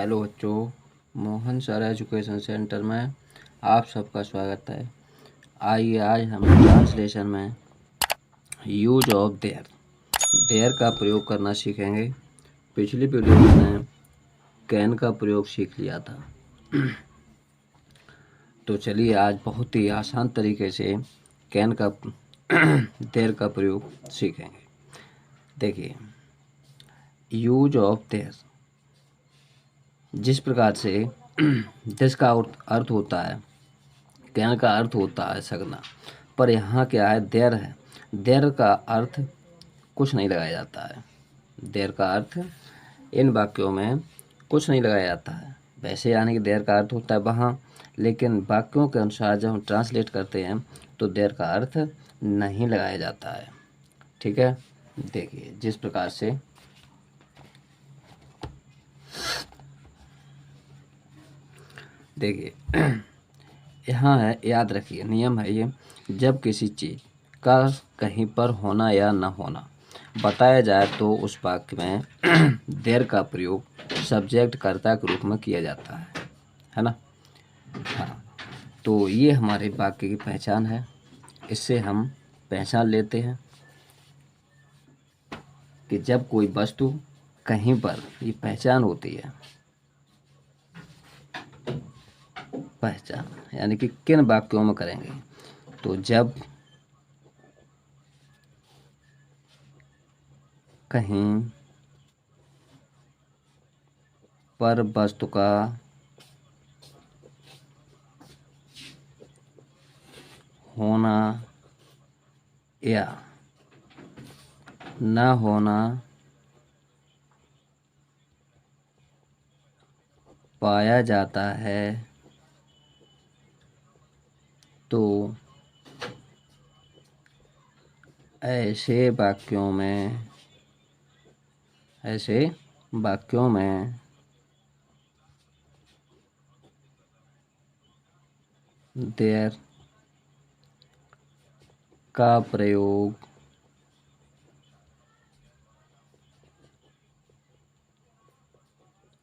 Hello बच्चों, Mohan sir education centre में आप सबका स्वागत है। आइए आज हम ट्रांसलेशन में यूज ऑफ देयर का प्रयोग करना सीखेंगे। पिछली वीडियो में मैंने कैन का प्रयोग सीख लिया था। तो चलिए आज बहुत ही आसान तरीके से कैन का देयर का प्रयोग सीखेंगे। देखिए, यूज ऑफ देयर जिस प्रकार से दिस का अर्थ होता है, कैन का अर्थ होता है सगना, पर यहाँ क्या है, देर है। देर का अर्थ कुछ नहीं लगाया जाता है। देर का अर्थ इन वाक्यों में कुछ नहीं लगाया जाता है। वैसे यानी कि देर का अर्थ होता है वहाँ, लेकिन वाक्यों के अनुसार जब हम ट्रांसलेट करते हैं तो देर का अर्थ नहीं लगाया जाता है। ठीक है, देखिए जिस प्रकार से देखिए यहाँ है, याद रखिए नियम है ये, जब किसी चीज़ का कहीं पर होना या न होना बताया जाए तो उस वाक्य में देर का प्रयोग सब्जेक्ट कर्ता के रूप में किया जाता है ना। हाँ, तो ये हमारे वाक्य की पहचान है। इससे हम पहचान लेते हैं कि जब कोई वस्तु कहीं पर, ये पहचान होती है। पहचान यानी कि किन वाक्यों में करेंगे, तो जब कहीं पर वस्तु का होना या न होना पाया जाता है तो ऐसे वाक्यों में देयर का प्रयोग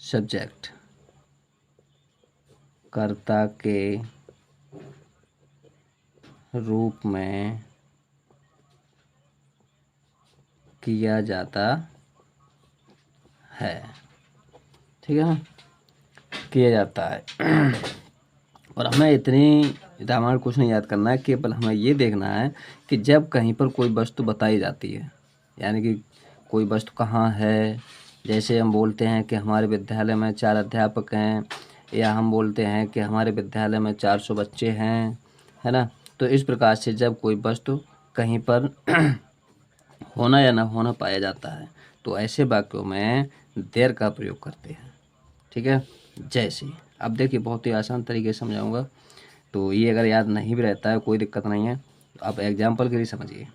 सब्जेक्ट कर्ता के रूप में किया जाता है। ठीक है ना, किया जाता है। और हमें इतनी रामायण कुछ नहीं याद करना है, केवल हमें ये देखना है कि जब कहीं पर कोई वस्तु बताई जाती है, यानी कि कोई वस्तु कहाँ है। जैसे हम बोलते हैं कि हमारे विद्यालय में 4 अध्यापक हैं, या हम बोलते हैं कि हमारे विद्यालय में 400 बच्चे हैं, है ना। तो इस प्रकार से जब कोई वस्तु कहीं पर होना या ना होना पाया जाता है तो ऐसे वाक्यों में देर का प्रयोग करते हैं। ठीक है, जैसे अब देखिए बहुत ही आसान तरीके से समझाऊंगा, तो ये अगर याद नहीं भी रहता है कोई दिक्कत नहीं है, तो आप एग्जाम्पल के लिए समझिए।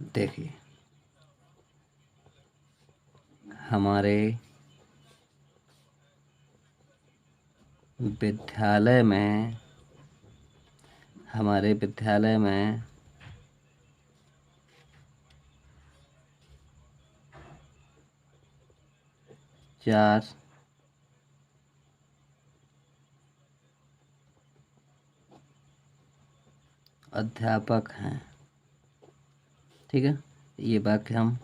देखिए, हमारे विद्यालय में 4 अध्यापक हैं। ठीक है, ये वाक्य हम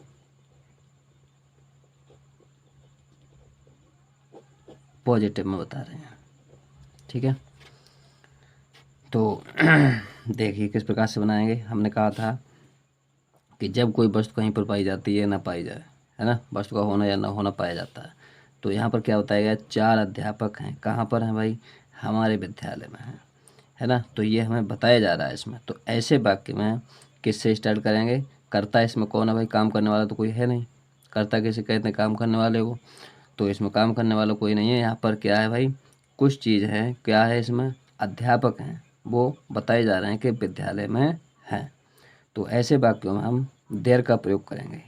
पॉजिटिव में बता रहे हैं। ठीक है, तो देखिए किस प्रकार से बनाएंगे। हमने कहा था कि जब कोई वस्तु कहीं पर पाई जाती है ना पाई जाए, है ना, वस्तु का होना या ना होना पाया जाता है, तो यहाँ पर क्या बताया गया, 4 अध्यापक हैं। कहाँ पर हैं भाई, हमारे विद्यालय में हैं, है ना। तो ये हमें बताया जा रहा है इसमें। तो ऐसे वाक्य में किससे स्टार्ट करेंगे, कर्ता इसमें कौन है भाई, काम करने वाला तो कोई है नहीं। कर्ता किसे कहते हैं, काम करने वाले को। तो इसमें काम करने वाला कोई नहीं है। यहाँ पर क्या है भाई, कुछ चीज़ है, क्या है इसमें, अध्यापक हैं, वो बताए जा रहे हैं कि विद्यालय में हैं। तो ऐसे वाक्यों में हम देयर का प्रयोग करेंगे।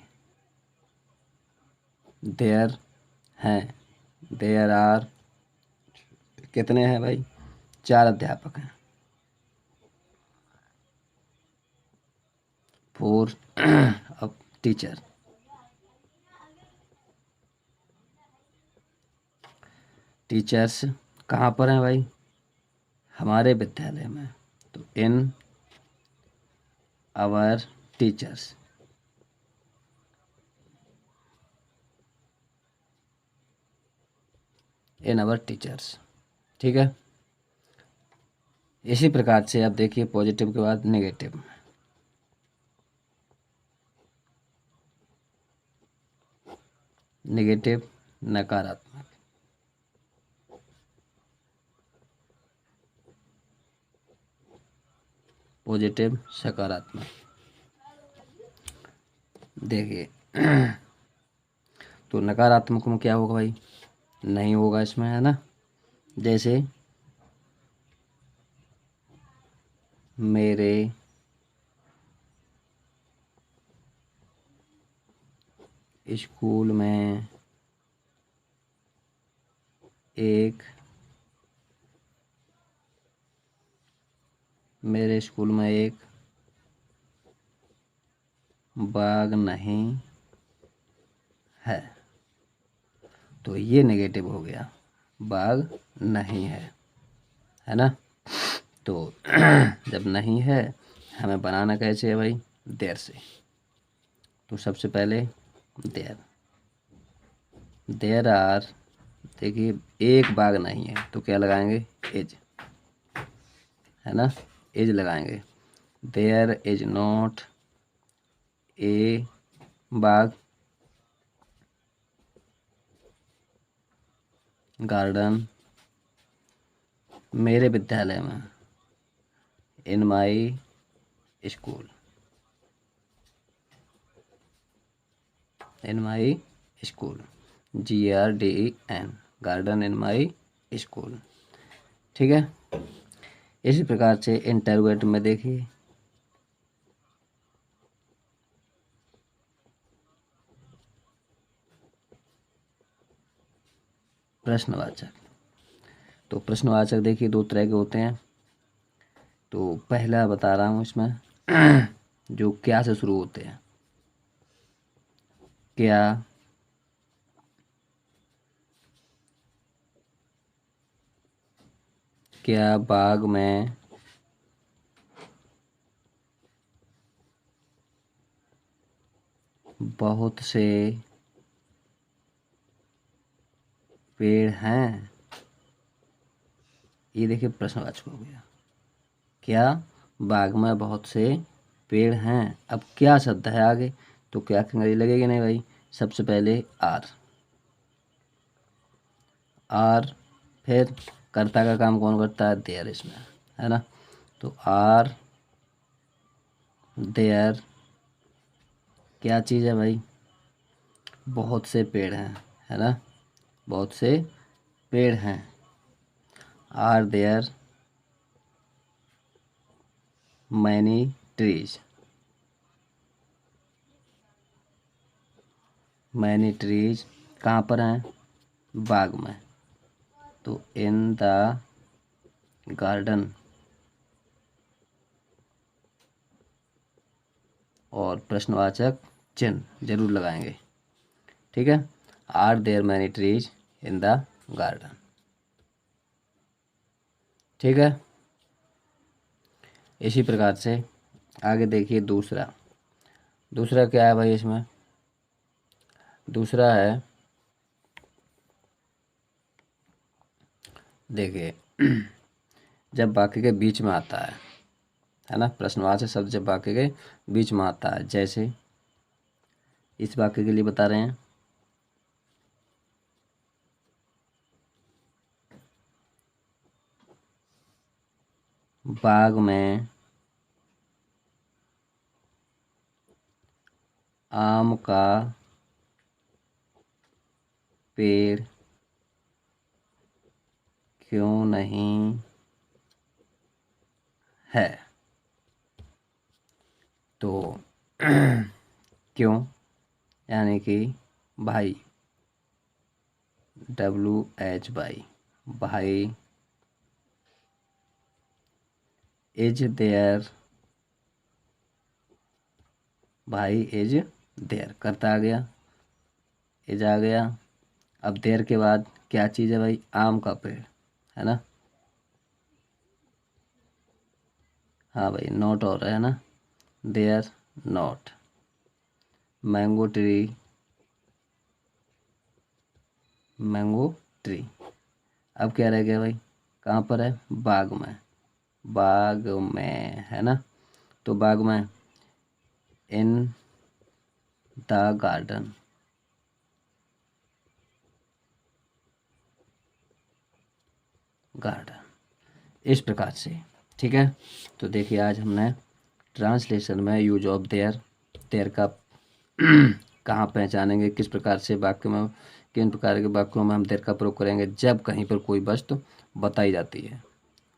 देयर हैं, देयर आर, कितने हैं भाई, 4 अध्यापक हैं। 4 अब टीचर, टीचर्स कहाँ पर हैं भाई? हमारे विद्यालय में। तो in our teachers. In our teachers. ठीक है। इसी प्रकार से आप देखिए पॉजिटिव के बाद नेगेटिव। नेगेटिव नकारात्मक। पॉजिटिव सकारात्मक। देखिए तो नकारात्मक में क्या होगा भाई? नहीं होगा इसमें, है ना। जैसे मेरे स्कूल में एक मेरे स्कूल में एक बाग नहीं है। तो ये नेगेटिव हो गया, बाग नहीं है ना। तो जब नहीं है हमें बनाना कैसे है भाई? देर से। तो सबसे पहले देर। देर आर, देखिए एक बाग नहीं है तो क्या लगाएंगे? एज, है ना। एज लगाएंगे। There is not a bagh garden मेरे विद्यालय में। In my school. In my school. GARDEN, garden in my school. ठीक है। इसी प्रकार से इंटररोगेटिव में देखिए प्रश्नवाचक। तो प्रश्नवाचक देखिए दो तरह के होते हैं। तो पहला बता रहा हूँ इसमें जो क्या से शुरू होते हैं। क्या, क्या बाग में बहुत से पेड़ हैं? ये देखिए प्रश्नवाचक हो गया। क्या बाग में बहुत से पेड़ हैं? अब क्या शब्द है आगे तो क्या कंगाली लगेगी? नहीं भाई। सबसे पहले आर। आर, फिर कर्ता का काम कौन करता है? देयर इसमें, है ना। तो आर देयर क्या चीज़ है भाई? बहुत से पेड़ हैं, है ना। बहुत से पेड़ हैं। Are there many trees. Many trees कहाँ पर हैं? बाग में। तो इन द गार्डन। और प्रश्नवाचक चिन्ह जरूर लगाएंगे। ठीक है। Are there many trees in the garden. ठीक है। इसी प्रकार से आगे देखिए दूसरा। दूसरा क्या है भाई इसमें? दूसरा है, देखिए जब वाक्य के बीच में आता है ना। प्रश्नवाचक शब्द जब वाक्य के बीच में आता है, जैसे इस वाक्य के लिए बता रहे हैं बाग में आम का पेड़ क्यों नहीं है? तो क्यों यानी कि भाई, WH भाई इज देयर। भाई इज देयर करता आ गया, इज आ गया। अब देयर के बाद क्या चीज़ है भाई? आम का पेड़, है ना? हाँ भाई, नॉट हो रहा है ना, there not. Mango tree, mango tree. अब क्या रह गया भाई? कहाँ पर है? बाग में, बाग में, है ना? तो बाग में, इन द गार्डन, गार्डन, इस प्रकार से। ठीक है, तो देखिए आज हमने ट्रांसलेशन में यूज ऑफ देयर, देयर का कहाँ पहचानेंगे, किस प्रकार से वाक्य में, किन प्रकार के वाक्यों में हम देयर का प्रयोग करेंगे जब कहीं पर कोई वस्तु बताई जाती है,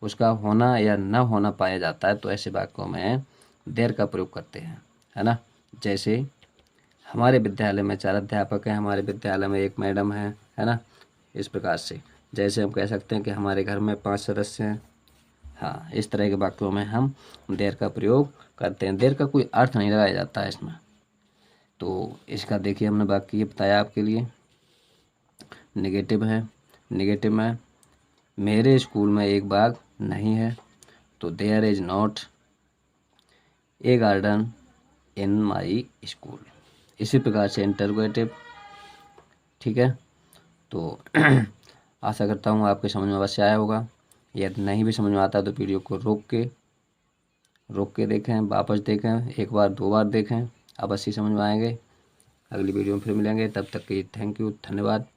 उसका होना या न होना पाया जाता है, तो ऐसे वाक्यों में देयर का प्रयोग करते हैं, है ना? जैसे हमारे विद्यालय में 4 अध्यापक हैं, हमारे विद्यालय में 1 मैडम है ना? इस प्रकार से। जैसे हम कह सकते हैं कि हमारे घर में 5 सदस्य हैं। हाँ, इस तरह के वाक्यों में हम देयर का प्रयोग करते हैं। देयर का कोई अर्थ नहीं लगाया जाता है इसमें। तो इसका देखिए हमने वाक्य ये बताया आपके लिए। नेगेटिव है, नेगेटिव में मेरे स्कूल में एक बाग नहीं है, तो there is not a garden in my school. इसी प्रकार से इंटरोगेटिव। ठीक है, तो आशा करता हूँ आपके समझ में अवश्य आया होगा। यदि नहीं भी समझ में आता तो वीडियो को रोक के देखें, वापस देखें, 1 बार 2 बार देखें, अवश्य समझ में आएंगे। अगली वीडियो में फिर मिलेंगे, तब तक के लिए थैंक यू, धन्यवाद।